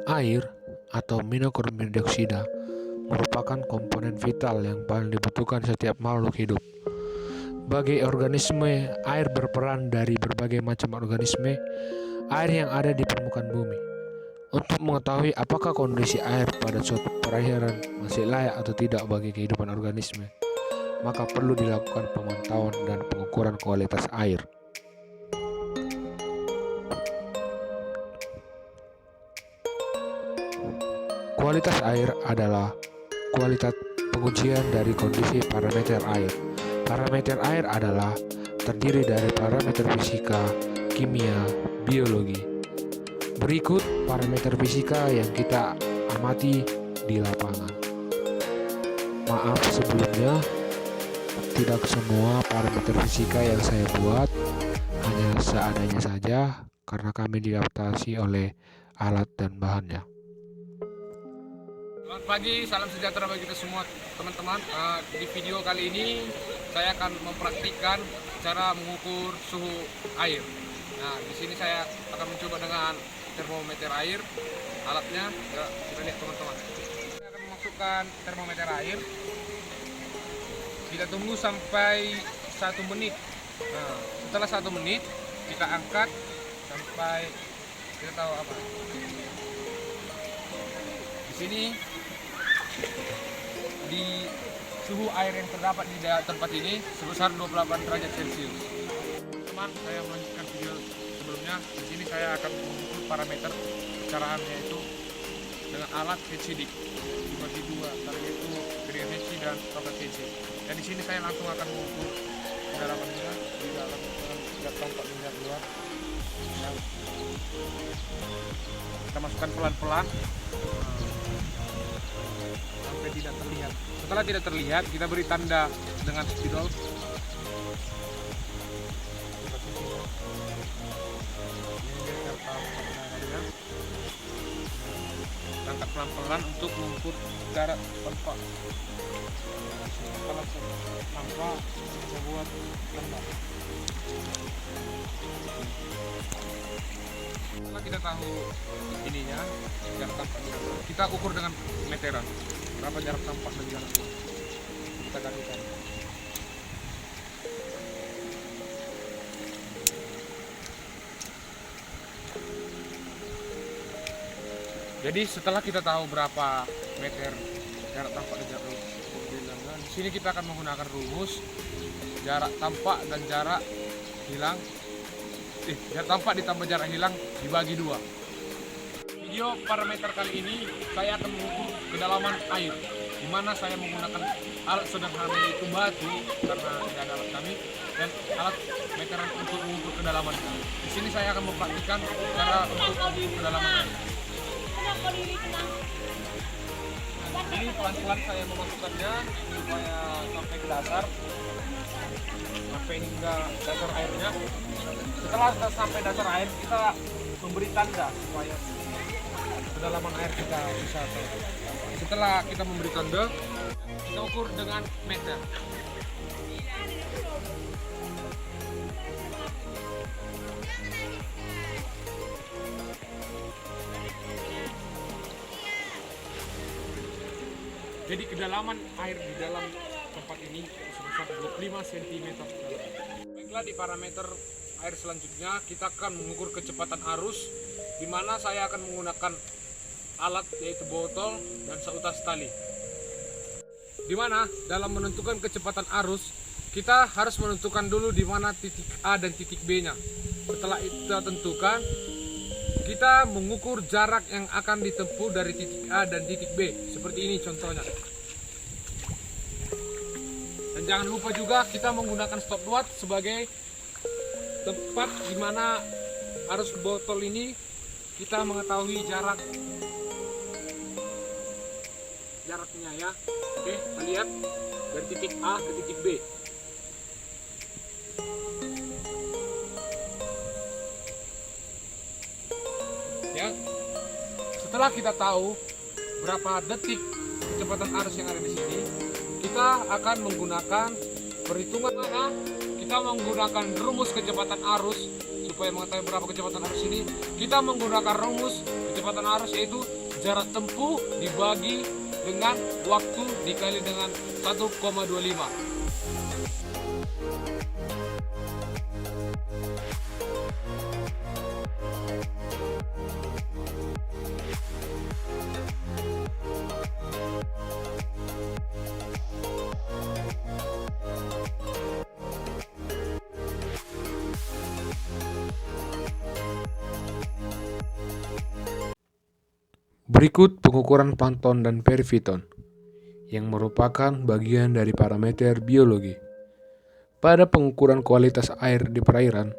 Air atau minokarbon dioksida merupakan komponen vital yang paling dibutuhkan setiap makhluk hidup. Bagi organisme, air berperan dari berbagai macam organisme air yang ada di permukaan bumi. Untuk mengetahui apakah kondisi air pada suatu perairan masih layak atau tidak bagi kehidupan organisme, maka perlu dilakukan pemantauan dan pengukuran kualitas air. Kualitas air adalah kualitas pengujian dari kondisi parameter air. Parameter air adalah terdiri dari parameter fisika, kimia, biologi. Berikut parameter fisika yang kita amati di lapangan. Maaf sebelumnya, tidak semua parameter fisika yang saya buat hanya seadanya saja karena kami diadaptasi oleh alat dan bahannya. Selamat pagi, salam sejahtera bagi kita semua teman-teman. Di video kali ini saya akan mempraktikkan cara mengukur suhu air. Nah, di sini saya akan mencoba dengan termometer air, alatnya. Ya, kita lihat teman-teman. Saya akan memasukkan termometer air. Kita tunggu sampai 1 menit. Nah, setelah 1 menit kita angkat sampai kita tahu apa. Di sini di suhu air yang terdapat di tempat ini sebesar 28 derajat Celcius. Teman, saya melanjutkan video sebelumnya. Di sini saya akan mengukur parameter pencarahan, yaitu dengan alat HCD dibagi dua, yaitu gradient HC dan total HC. Dan di sini saya langsung akan mengukur kedalamannya di dalam tidak tampak minyak luar. Nah, kita masukkan pelan-pelan sampai tidak terlihat. Setelah tidak terlihat, kita beri tanda dengan spidol. Angkat pelan-pelan untuk mengukur jarak tanpa membuat tanda. Setelah kita tahu ininya, jarak tampak, kita ukur dengan meteran. Berapa jarak tampak dari jarak itu? Kita kalikan. Jadi setelah kita tahu berapa meter jarak tampak dari jarak di sini kita akan menggunakan rumus jarak tampak dan jarak hilang. Jarak tampak ditambah jarak hilang dibagi 2. Video parameter kali ini saya akan mengukur kedalaman air, di mana saya menggunakan alat sederhana yaitu batu karena tidak ada alat kami, dan alat meteran untuk mengukur kedalaman. Di sini saya akan mempraktikkan cara untuk mengukur kedalaman air. Ini pelan-pelan saya memasukkannya supaya sampai ke dasar, sampai hingga dasar airnya. Setelah sampai dasar air, kita memberi tanda supaya kedalaman air kita bisa tahu. Setelah kita memberi tanda, kita ukur dengan meter. Jadi kedalaman air di dalam tempat ini sebesar 25 cm. Baiklah, di parameter air selanjutnya kita akan mengukur kecepatan arus, di mana saya akan menggunakan alat yaitu botol dan seutas tali. Di mana dalam menentukan kecepatan arus kita harus menentukan dulu di mana titik A dan titik B-nya. Setelah kita tentukan, kita mengukur jarak yang akan ditempuh dari titik A dan titik B. Seperti ini contohnya. Dan jangan lupa juga kita menggunakan stopwatch sebagai tempat di mana arus botol ini kita mengetahui jaraknya ya. Oke, kita lihat dari titik A ke titik B. Ya. Setelah kita tahu berapa detik kecepatan arus yang ada di sini, kita akan menggunakan perhitungan kita menggunakan rumus kecepatan arus supaya mengetahui berapa kecepatan arus ini. Kita menggunakan rumus kecepatan arus yaitu jarak tempuh dibagi dengan waktu dikali dengan 1,25. Berikut pengukuran plankton dan perifiton, yang merupakan bagian dari parameter biologi. Pada pengukuran kualitas air di perairan,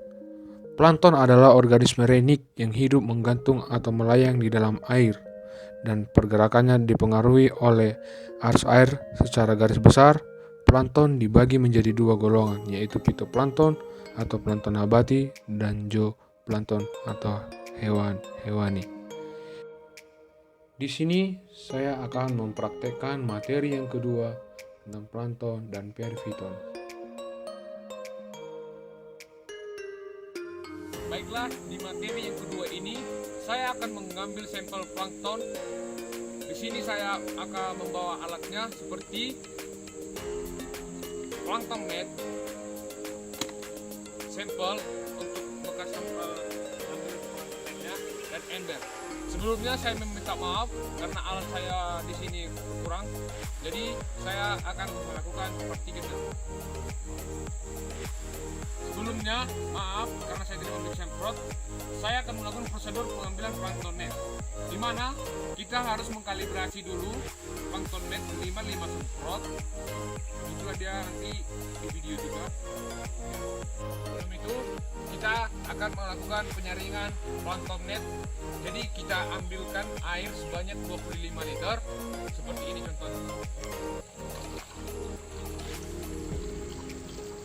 plankton adalah organisme renik yang hidup menggantung atau melayang di dalam air, dan pergerakannya dipengaruhi oleh arus air. Secara garis besar, plankton dibagi menjadi dua golongan, yaitu fitoplankton atau plankton nabati dan zooplankton atau hewan-hewani. Di sini saya akan mempraktekkan materi yang kedua tentang plankton dan perifiton. Baiklah, di materi yang kedua ini saya akan mengambil sampel plankton. Di sini saya akan membawa alatnya seperti plankton net, sampel untuk bekas sampel planktonnya, dan ember. Sebelumnya saya meminta maaf karena alat saya di sini kurang, jadi saya akan melakukan seperti itu. Sebelumnya, maaf karena saya tidak memiliki semprot, saya akan melakukan prosedur pengambilan plankton net, di mana kita harus mengkalibrasi dulu plankton net minimal 5 semprot. Itulah dia nanti di video juga. Sebelum itu, kita akan melakukan penyaringan plankton net. Jadi kita ambilkan air sebanyak 25 liter, seperti ini contohnya.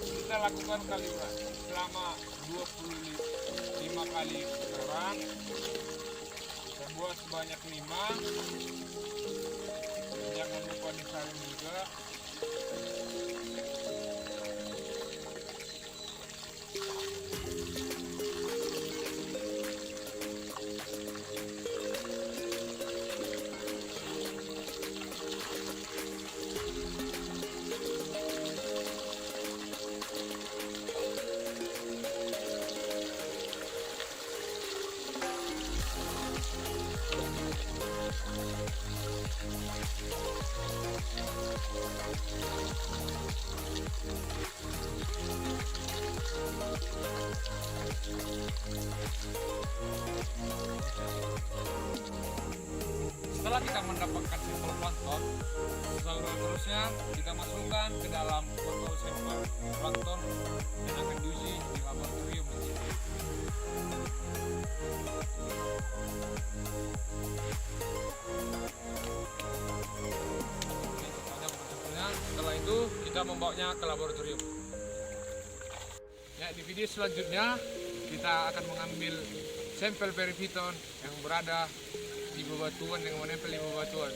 Kita lakukan kalibrasi selama 25 kali putaran. Kita buat sebanyak 5. Jangan lupa disaring juga. Setelah kita mendapatkan sampel plankton, seterusnya kita masukkan ke dalam botol sampel plankton yang akan diuji di laboratorium. Setelah itu kita membawanya ke laboratorium. Ya, di video selanjutnya kita akan mengambil sampel perifiton yang berada di bebatuan, yang menempel di bebatuan.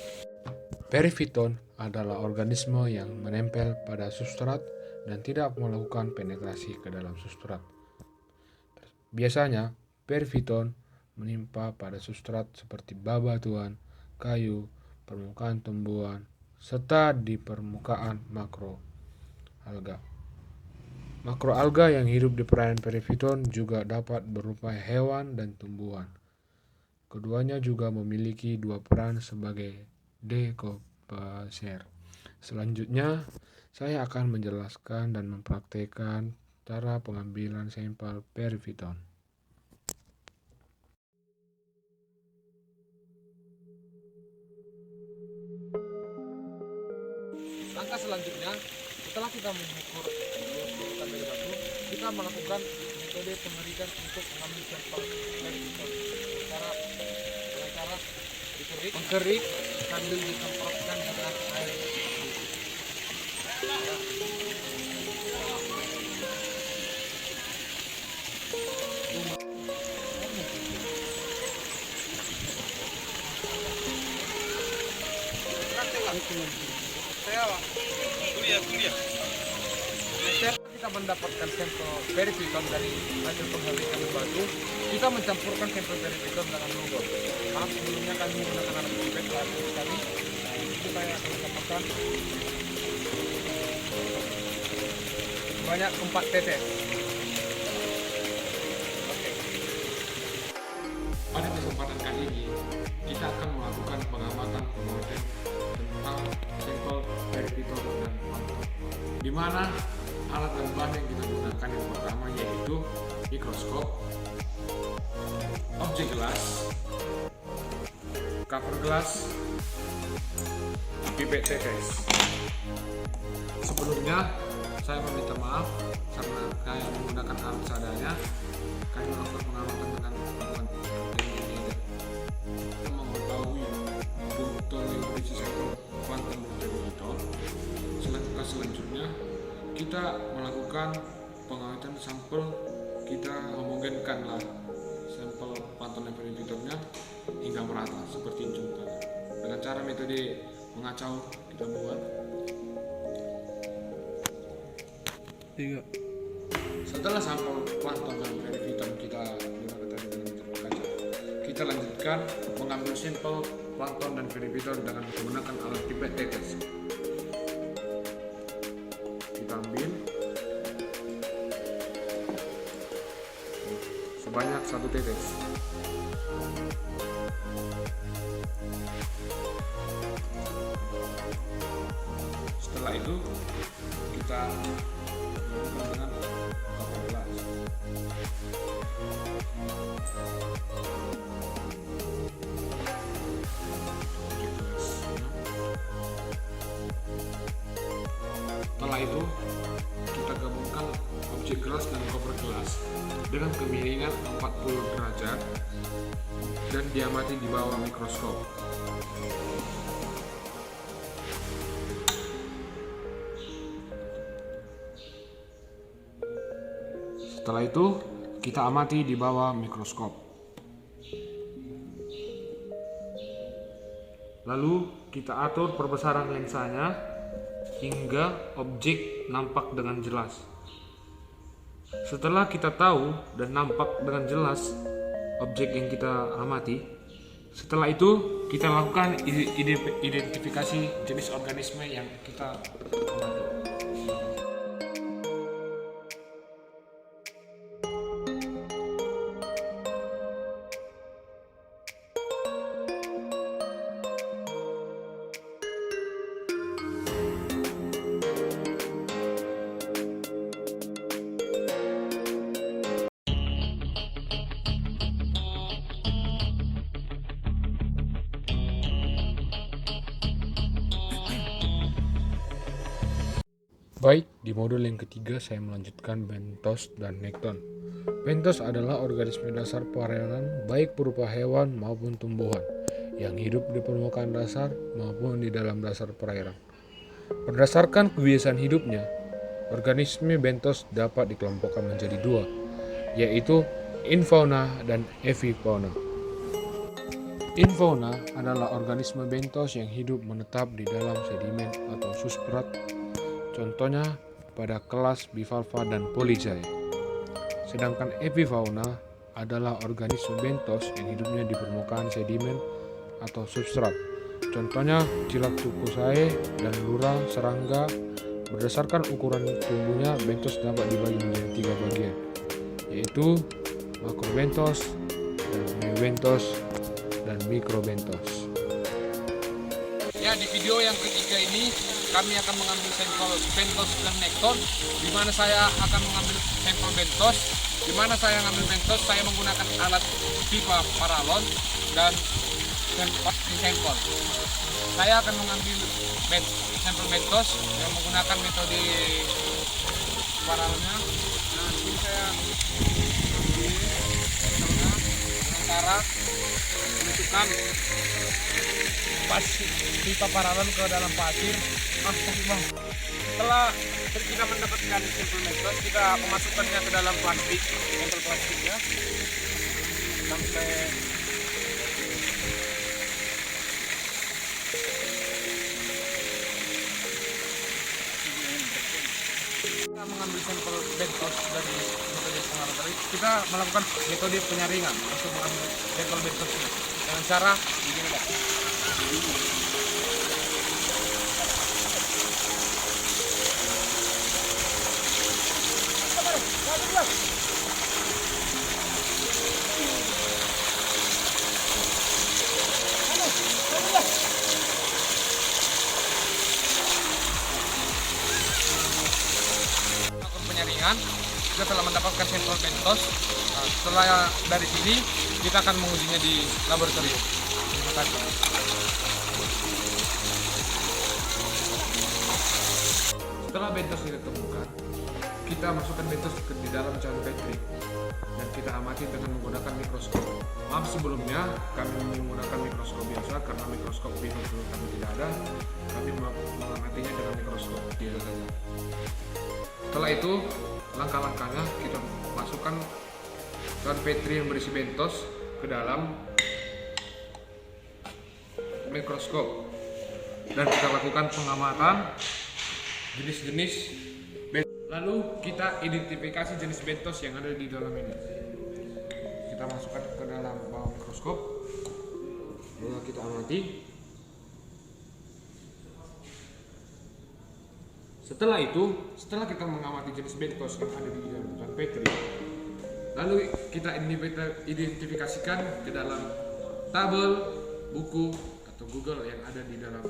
Perifiton adalah organisme yang menempel pada substrat dan tidak melakukan penetrasi ke dalam substrat. Biasanya, perifiton menimpa pada substrat seperti bebatuan, kayu, permukaan tumbuhan, serta di permukaan makroalga. Makroalga yang hidup di perairan perifiton juga dapat berupa hewan dan tumbuhan. Keduanya juga memiliki dua peran sebagai decomposer. Selanjutnya, saya akan menjelaskan dan mempraktikkan cara pengambilan sampel perifiton. Langkah selanjutnya, setelah kita mengukur dari batu, kita melakukan metode pengerikan untuk mengambil sampel perifiton. Dengan cara mengkerik sambil disemprotkan dengan air. Kuliah. kita mendapatkan sampel peripiton dari hasil penghabisan batu, kita mencampurkan sampel peripiton dengan logam. Maaf, sebelumnya kami menggunakan alat pipet kami. Nah, itu saya akan mencampurkan banyak 4 tetes. Oke. Pada kesempatan kali ini, kita akan melakukan pengamatan penguatan tentang sampel peripiton dan panton, di mana alat dan bahan yang kita gunakan yang pertama yaitu mikroskop, objek gelas, cover gelas, pipet tetes. Sebelumnya saya meminta maaf karena saya menggunakan alat seadanya. Kami melakukan pengamatan dengan bantuan teknik. Kita mengetahui botol yang berisi sampel panton dan peripiton. Selanjutnya kita melakukan pengamatan sampel, kita homogenkanlah sampel panton dan peripitonnya hingga merata seperti contohnya. Dengan cara metode mengacau kita buat. Setelah sampel panton dan peripiton kita gunakan tadi dengan metode mengacau, kita lanjutkan mengambil sampel panton dan peripiton dengan menggunakan alat pipet tetes. Kita ambil sebanyak 1 tetes. Setelah itu kita menggunakan dengan cover gelas. Setelah itu kita gabungkan objek gelas dan cover gelas dengan kemiringan 40 derajat dan diamati di bawah mikroskop. Setelah itu kita amati di bawah mikroskop. Lalu kita atur perbesaran lensanya hingga objek nampak dengan jelas. Setelah kita tahu dan nampak dengan jelas objek yang kita amati, setelah itu kita lakukan identifikasi jenis organisme yang kita amati. Baik, di modul yang ketiga saya melanjutkan bentos dan nekton. Bentos adalah organisme dasar perairan baik berupa hewan maupun tumbuhan yang hidup di permukaan dasar maupun di dalam dasar perairan. Berdasarkan kebiasaan hidupnya, organisme bentos dapat dikelompokkan menjadi 2, yaitu infauna dan evifauna. Infauna adalah organisme bentos yang hidup menetap di dalam sedimen atau substrat. Contohnya pada kelas bivalva dan polyzoa. Sedangkan epifauna adalah organisme bentos yang hidupnya di permukaan sedimen atau substrat. Contohnya Chilactucusae dan Lura serangga. Berdasarkan ukuran tubuhnya, bentos dapat dibagi menjadi 3 bagian, yaitu makrobentos, dan mebentos, dan mikrobentos. Ya, di video yang ketiga ini kami akan mengambil sampel bentos dan nekton, di mana saya akan mengambil sampel bentos. Di mana saya mengambil bentos, saya menggunakan alat pipa paralon dan sampel. Saya akan mengambil sampel bentos yang menggunakan metode paralonnya. Nah, ini saya ambil sampelnya dengan cara memasukkan pipa paralon ke dalam pasir. Setelah kita mendapatkan sampel bentos, kita memasukkannya ke dalam plastik, sampel plastiknya sampai kita mengambil sampel kita melakukan metode penyaringan untuk mengambil sampel bentos ini dengan cara begini guys. Penyaringan, kita telah mendapatkan sampel bentos. Nah, setelah dari sini kita akan mengujinya di laboratorium. Terima kasih. Setelah bentos ditemukan, kita masukkan bentos di dalam cairan Petri dan kita amati dengan menggunakan mikroskop. Maaf sebelumnya kami menggunakan mikroskop biasa karena mikroskop binokul kami tidak ada. Kami mengamatinya dengan mikroskop biasa. Setelah itu, langkah-langkahnya kita masukkan cairan Petri yang berisi bentos ke dalam mikroskop dan kita lakukan pengamatan jenis-jenis bentos. Lalu kita identifikasi jenis bentos yang ada di dalam ini. Kita masukkan ke dalam bawah mikroskop, lalu kita amati. Setelah itu, setelah kita mengamati jenis bentos yang ada di dalam cairan Petri, lalu kita identifikasikan ke dalam tabel, buku, atau Google yang ada di dalam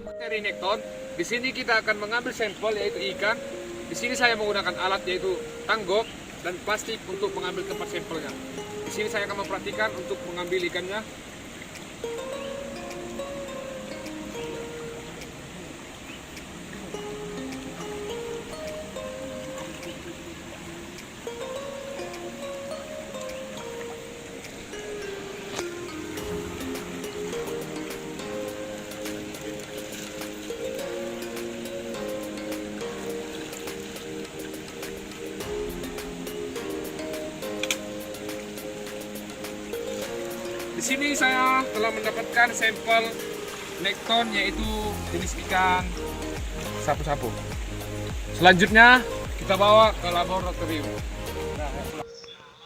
materi Nekton. Di sini kita akan mengambil sampel yaitu ikan. Di sini saya menggunakan alat yaitu tanggok dan plastik untuk mengambil tempat sampelnya. Di sini saya akan memperhatikan untuk mengambil ikannya. Di sini saya telah mendapatkan sampel Nekton yaitu jenis ikan sapu-sapu. Selanjutnya kita bawa ke laboratorium.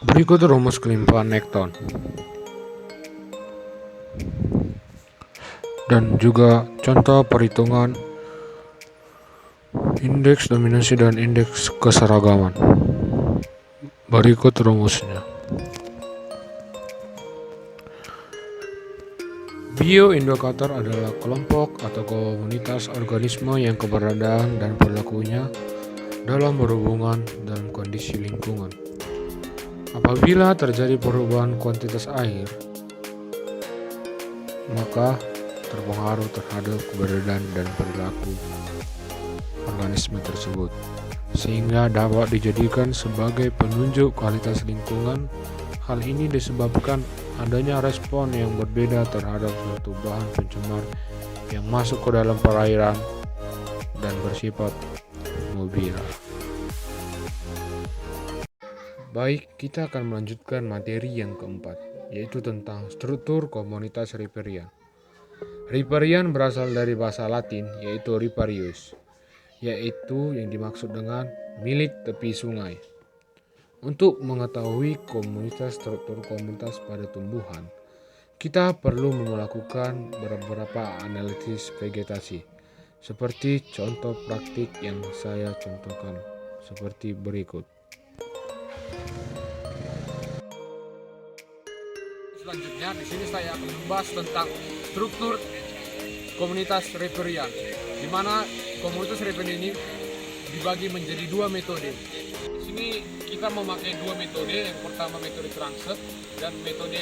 Berikut rumus kelimpahan Nekton dan juga contoh perhitungan indeks dominasi dan indeks keseragaman. Berikut rumusnya. Bioindikator adalah kelompok atau komunitas organisme yang keberadaan dan perilakunya dalam berhubungan dalam kondisi lingkungan. Apabila terjadi perubahan kuantitas air, maka terpengaruh terhadap keberadaan dan perilaku organisme tersebut, sehingga dapat dijadikan sebagai penunjuk kualitas lingkungan. Hal ini disebabkan adanya respon yang berbeda terhadap suatu bahan pencemar yang masuk ke dalam perairan dan bersifat mobil. Baik, kita akan melanjutkan materi yang keempat, yaitu tentang struktur komunitas riparian. Riparian berasal dari bahasa Latin, yaitu riparius, yaitu yang dimaksud dengan milik tepi sungai. Untuk mengetahui struktur komunitas pada tumbuhan, kita perlu melakukan beberapa analisis vegetasi, seperti contoh praktik yang saya contohkan seperti berikut. Selanjutnya di sini saya akan membahas tentang struktur komunitas riparian, di mana komunitas riparian ini dibagi menjadi dua metode. Di sini kita memakai dua metode, yang pertama metode transect dan metode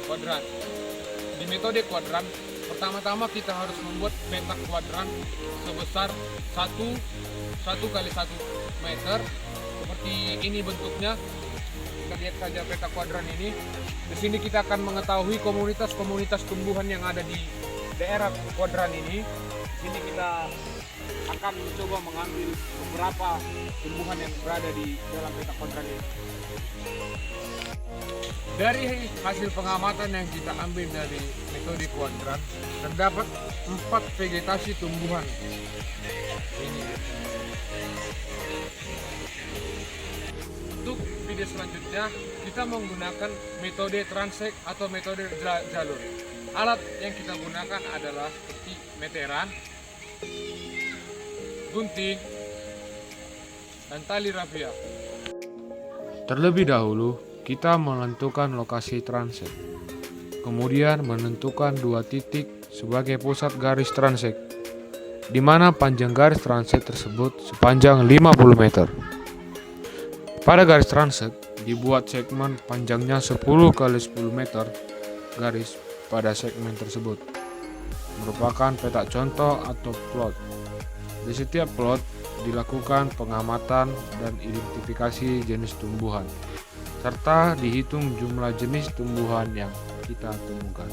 kuadran. Di metode kuadran, pertama-tama kita harus membuat peta kuadran sebesar 1 kali 1 meter. Seperti ini bentuknya. Kita lihat saja peta kuadran ini. Di sini kita akan mengetahui komunitas-komunitas tumbuhan yang ada di daerah kuadran ini. Di sini kita akan mencoba mengambil beberapa tumbuhan yang berada di dalam peta kuadran ini. Dari hasil pengamatan yang kita ambil dari metode kuadran, terdapat 4 vegetasi tumbuhan. Ini. Untuk video selanjutnya kita menggunakan metode transek atau metode jalur. Alat yang kita gunakan adalah seperti meteran, gunting, dan tali rafia. Terlebih dahulu, kita menentukan lokasi transek. Kemudian menentukan 2 titik sebagai pusat garis transek, di mana panjang garis transek tersebut sepanjang 50 meter. Pada garis transek dibuat segmen panjangnya 10 kali 10 meter garis pada segmen tersebut, merupakan peta contoh atau plot. Di setiap plot dilakukan pengamatan dan identifikasi jenis tumbuhan, serta dihitung jumlah jenis tumbuhan yang kita temukan.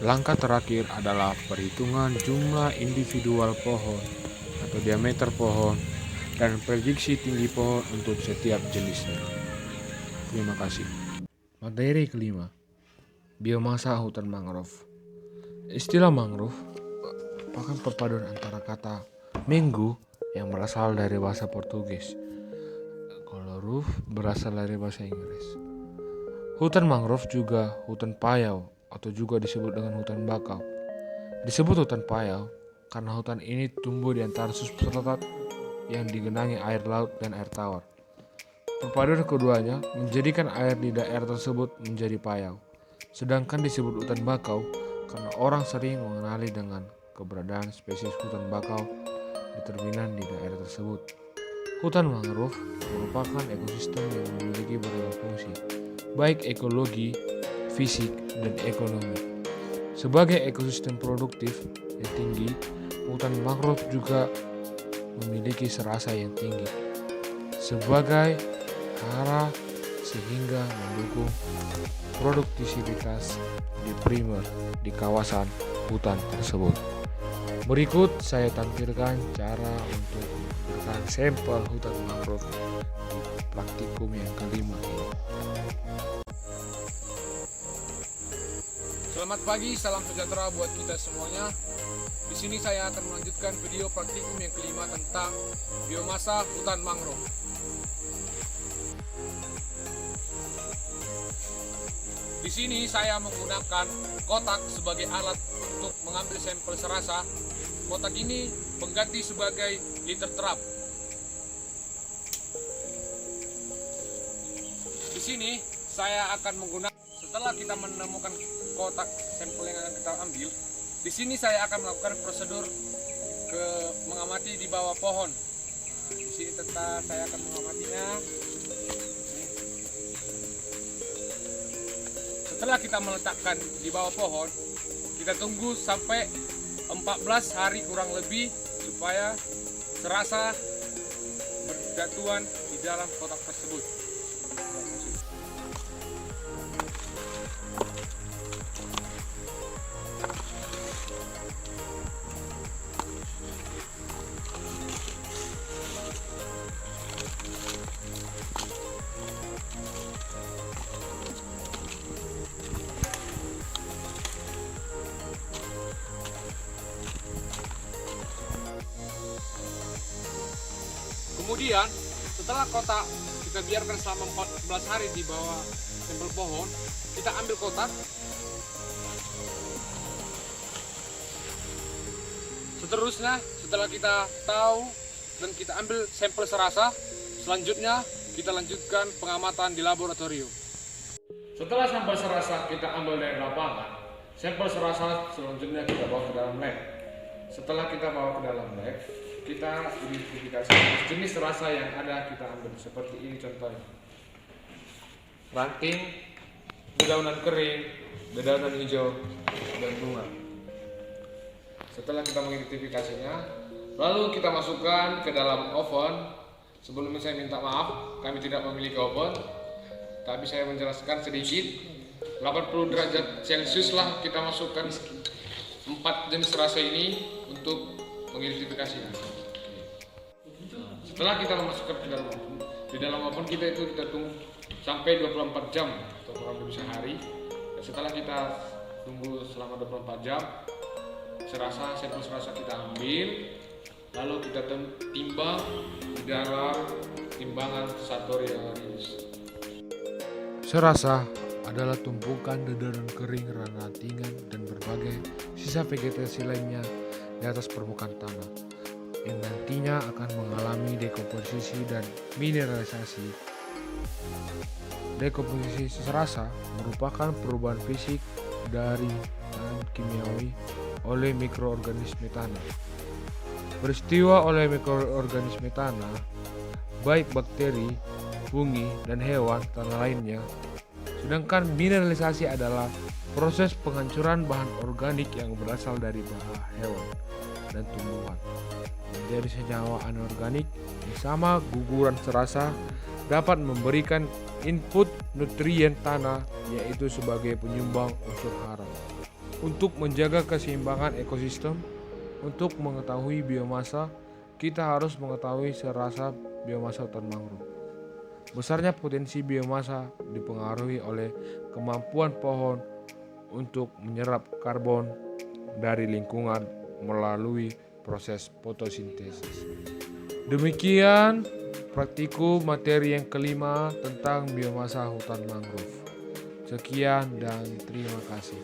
Langkah terakhir adalah perhitungan jumlah individual pohon atau diameter pohon dan prediksi tinggi pohon untuk setiap jenisnya. Terima kasih. Materi kelima, biomasa hutan mangrove. Istilah mangrove merupakan perpaduan antara kata mango yang berasal dari bahasa Portugis, kalau roof berasal dari bahasa Inggris. Hutan mangrove juga hutan payau atau juga disebut dengan hutan bakau. Disebut hutan payau karena hutan ini tumbuh di antara substrat yang digenangi air laut dan air tawar. Perpaduan keduanya menjadikan air di daerah tersebut menjadi payau. Sedangkan disebut hutan bakau karena orang sering mengenali dengan keberadaan spesies hutan bakau determinan di daerah tersebut. Hutan mangrove merupakan ekosistem yang memiliki beragam fungsi, baik ekologi, fisik, dan ekonomi. Sebagai ekosistem produktif yang tinggi, hutan mangrove juga memiliki serasa yang tinggi sebagai hara sehingga mendukung produktivitas di primer di kawasan hutan tersebut. Berikut saya tampilkan cara untuk memberikan sampel hutan mangrove di praktikum yang kelima ini. Selamat pagi, salam sejahtera buat kita semuanya. Di sini saya akan melanjutkan video praktikum yang kelima tentang biomasa hutan mangrove. Di sini saya menggunakan kotak sebagai alat untuk mengambil sampel serasa. Kotak ini mengganti sebagai liter terap. Di sini saya akan menggunakan, setelah kita menemukan kotak sampel yang akan kita ambil, di sini saya akan melakukan prosedur mengamati di bawah pohon. Di sini saya akan mengamatinya. Setelah kita meletakkan di bawah pohon, kita tunggu sampai 14 hari kurang lebih supaya serasa berjatuhan di dalam kotak tersebut. Kemudian setelah kotak kita biarkan selama 14 hari di bawah sampel pohon, kita ambil kotak. Seterusnya setelah kita tahu dan kita ambil sampel serasa, selanjutnya kita lanjutkan pengamatan di laboratorium. Setelah sampel serasa kita ambil dari lapangan, sampel serasa selanjutnya kita bawa ke dalam lab. Setelah kita bawa ke dalam lab, kita identifikasi jenis serasa yang ada kita ambil, seperti ini contohnya: ranting, dedaunan kering, dedaunan hijau, dan bunga. Setelah kita mengidentifikasinya, lalu kita masukkan ke dalam oven. Sebelumnya saya minta maaf, kami tidak memiliki oven, tapi saya menjelaskan sedikit. 80 derajat Celcius lah kita masukkan 4 jenis rasa ini untuk mengidentifikasinya. Setelah kita memasukkan ke dalam oven, di dalam oven kita tunggu sampai 24 jam atau kurang lebih sehari. Dan setelah kita tunggu selama 24 jam, sampel serasa kita ambil, lalu kita timbang di dalam timbangan Sartorius. Serasa adalah tumpukan dedaun kering, ranting dan berbagai sisa vegetasi lainnya di atas permukaan tanah yang nantinya akan mengalami dekomposisi dan mineralisasi. Dekomposisi serasa merupakan perubahan fisik dari dan kimiawi oleh mikroorganisme tanah. Peristiwa oleh mikroorganisme tanah, baik bakteri, fungi, dan hewan tanah lainnya. Sedangkan mineralisasi adalah proses penghancuran bahan organik yang berasal dari bahan hewan dan tumbuhan menjadi senyawa anorganik yang sama guguran serasa dapat memberikan input nutrien tanah, yaitu sebagai penyumbang unsur hara. Untuk menjaga keseimbangan ekosistem, untuk mengetahui biomasa, kita harus mengetahui serasa biomasa hutan mangrove. Besarnya potensi biomasa dipengaruhi oleh kemampuan pohon untuk menyerap karbon dari lingkungan melalui proses fotosintesis. Demikian praktikum materi yang kelima tentang biomasa hutan mangrove. Sekian dan terima kasih.